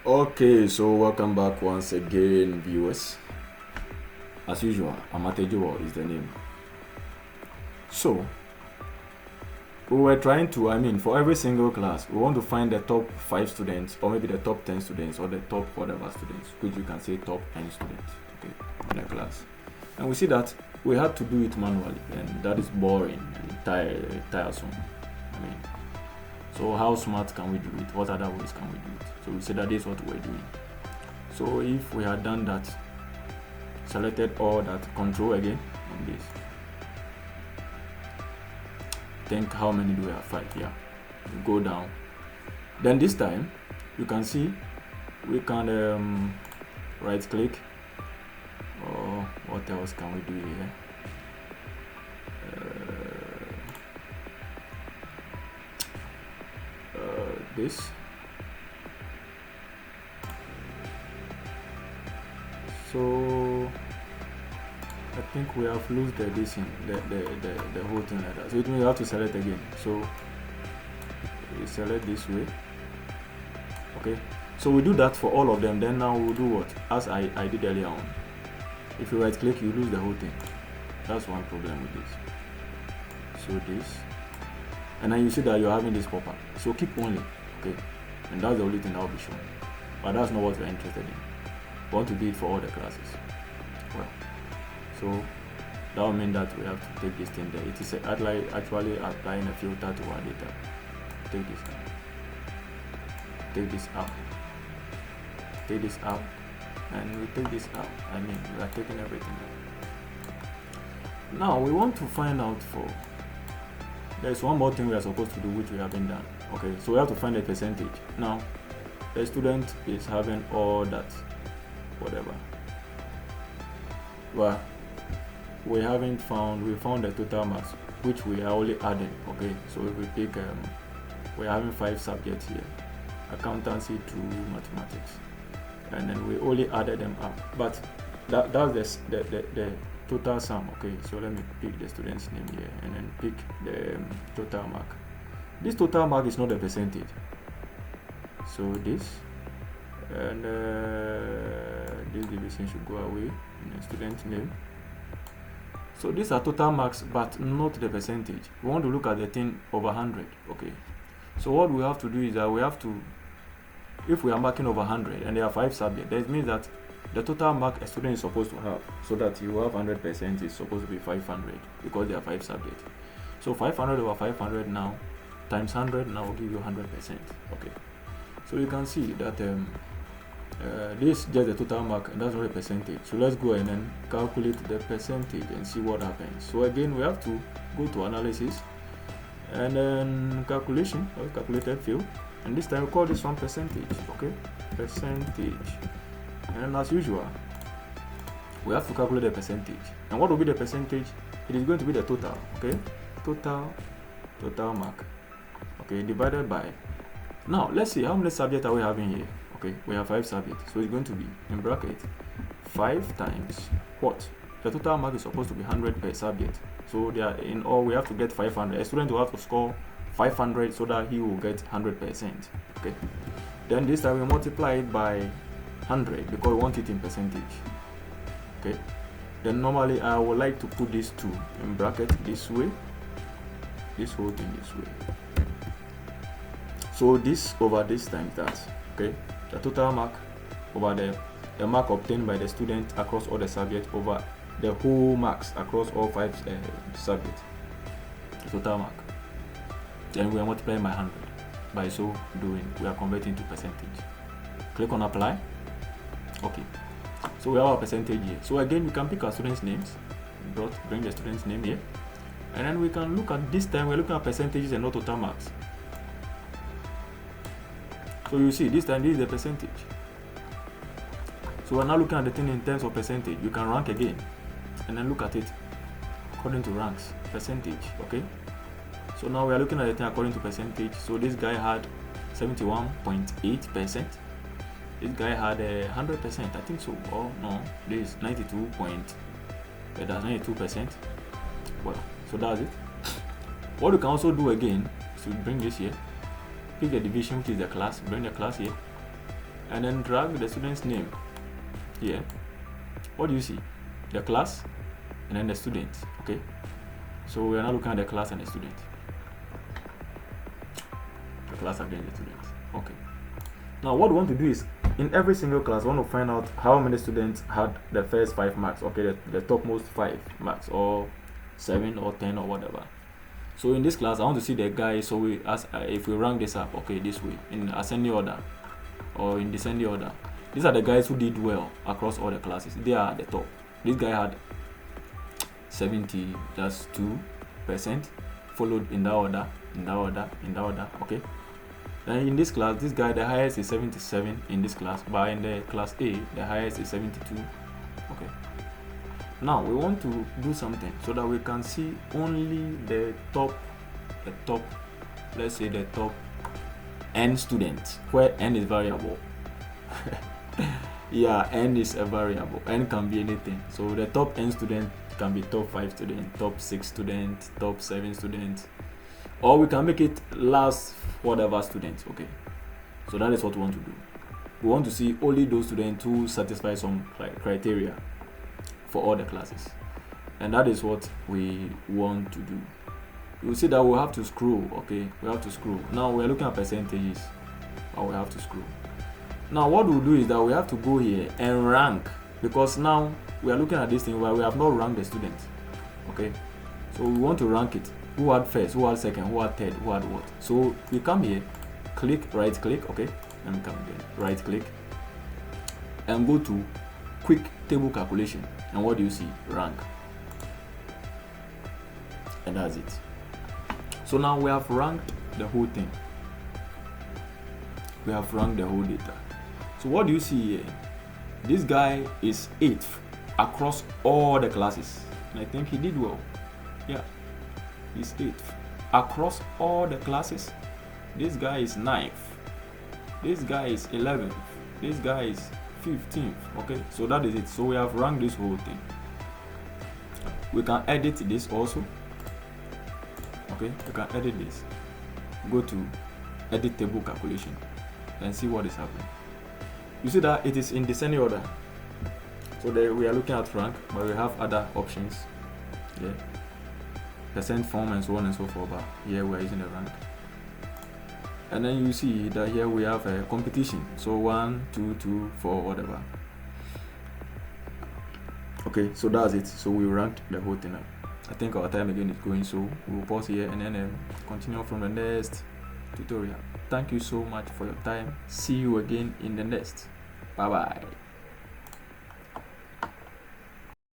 Okay, so welcome back once again, viewers. As usual, Amatejuwo is the name. So, we were trying to, for every single class, we want to find the top 5 students, or maybe the top 10 students, or the top whatever students, which you can say top N students, okay, in the class. And we see that we had to do it manually, and that is boring and tiresome. So how smart can we do it? What other ways can we do it? So we said that this is what we're doing. So if we had done that, selected all that, control again on this. Think how many do we have? 5, yeah. We go down. Then this time, you can see we can right click. Or what else can we do here? This. So I think we have lost the whole thing like that. So it means you have to select again. So we select this way. Okay. So we do that for all of them. Then now we'll do what? As I did earlier on. If you right click, you lose the whole thing. That's one problem with this. So this. And then you see that you're having this pop-up. So keep only. Okay. And that's the only thing that will be shown. But that's not what we're interested in. We want to do it for all the classes. Well, so that will mean that we have to take this thing there. It is actually applying a filter to our data. Take this out. Take this out. Take this out. And we take this out. We are taking everything out. Now we want to find out for. There's one more thing we are supposed to do which we haven't done. Okay, so we have to find the percentage. Now, the student is having all that, whatever. Well, we found the total marks, which we are only adding. Okay, so if we pick, we're having 5 subjects here: accountancy, 2, mathematics, and then we only added them up. But that's the total sum. Okay, so let me pick the student's name here and then pick the total mark. This total mark is not the percentage. So this and this division should go away in the student's name. So these are total marks, but not the percentage. We want to look at the thing over 100. Okay, so what we have to do is that we have to, if we are marking over 100 and there are 5 subjects, that means that the total mark a student is supposed to have, so that you have 100% is supposed to be 500 because there are 5 subjects. So 500 over 500 now times 100 now will give you 100%. Okay, so you can see that this is just the total mark and that's not a percentage. So let's go and then calculate the percentage and see what happens. So again we have to go to analysis and then calculation, calculated field, and this time we call this one percentage. Okay, percentage. And as usual, we have to calculate the percentage. And what will be the percentage? It is going to be the total. Okay, total mark. Okay, divided by. Now let's see how many subjects are we having here. Okay, we have 5 subjects, so it's going to be in bracket 5 times what? The total mark is supposed to be 100 per subject. So they are in all. We have to get 500. A student will have to score 500 so that he will get 100%. Okay. Then this time we multiply it by 100 because we want it in percentage. Okay, then normally I would like to put these 2 in bracket this way, this whole thing this way. So this over this times that. Okay, the total mark over the mark obtained by the student across all the subjects over the whole marks across all 5 subjects, the total mark. Then we are multiplying by 100. By so doing, we are converting to percentage. Click on apply. Okay, so we have our percentage here. So again, we can pick our students' names, bring the student's name here, and then we can look at this time. We're looking at percentages and not total marks. So you see, this time this is the percentage. So we're now looking at the thing in terms of percentage. You can rank again, and then look at it according to ranks, percentage. Okay, so now we are looking at the thing according to percentage. So this guy had 71.8%. This guy had 100%, I think so. Oh no, this is 92 point. That's 92%. Well, so that's it. What you can also do again is to bring this here, pick the division, which is the class, bring the class here, and then drag the student's name here. What do you see? The class and then the student. Okay, so we are now looking at the class and the student. The class against the student. Okay, now what we want to do is, in every single class, we want to find out how many students had the first 5 marks. Okay, the topmost 5 marks, or 7 or 10 or whatever. So in this class, I want to see the guys. So we if we rank this up, okay, this way, in ascending order or in descending order. These are the guys who did well across all the classes. They are at the top. This guy had 70, that's 2%, followed in that order, in that order, in that order. Okay. And in this class, this guy, the highest is 77 in this class, but in the class A, the highest is 72. Okay. Now we want to do something so that we can see only the top, let's say the top n students, where n is variable. Yeah, n is a variable. N can be anything. So the top n student can be top 5 student, top 6 student, top 7 student, or we can make it last whatever students. Okay, so that is what we want to do. We want to see only those students who satisfy some criteria for all the classes, and that is what we want to do. You will see that we'll have to scroll. Okay, we have to scroll. Now we're looking at percentages, but we have to scroll. Now what we'll do is that we have to go here and rank, because now we are looking at this thing where we have not ranked the students. Okay, so we want to rank it. Who had first, who had second, who had third, who had what. So we come here, click, right click. Okay, let me come again, right click, and go to quick table calculation. And what do you see? Rank. And that's it. So now we have ranked the whole thing. We have ranked the whole data. So what do you see here? This guy is 8th across all the classes, and I think he did well. Yeah, he's 8th across all the classes. This guy is 9th. This guy is 11th. This guy is 15th. Okay, so that is it. So we have ranked this whole thing. We can edit this also. Okay, we can edit this. Go to edit table calculation and see what is happening. You see that it is in descending order. So there we are looking at rank, but we have other options. Yeah, percent form and so on and so forth. But here we are using the rank. And then you see that here we have a competition. So 1, 2, 2, 4, whatever. Okay, so that's it. So we ranked the whole thing up. I think our time again is going, so we'll pause here and then continue from the next tutorial. Thank you so much for your time. See you again in the next. Bye bye.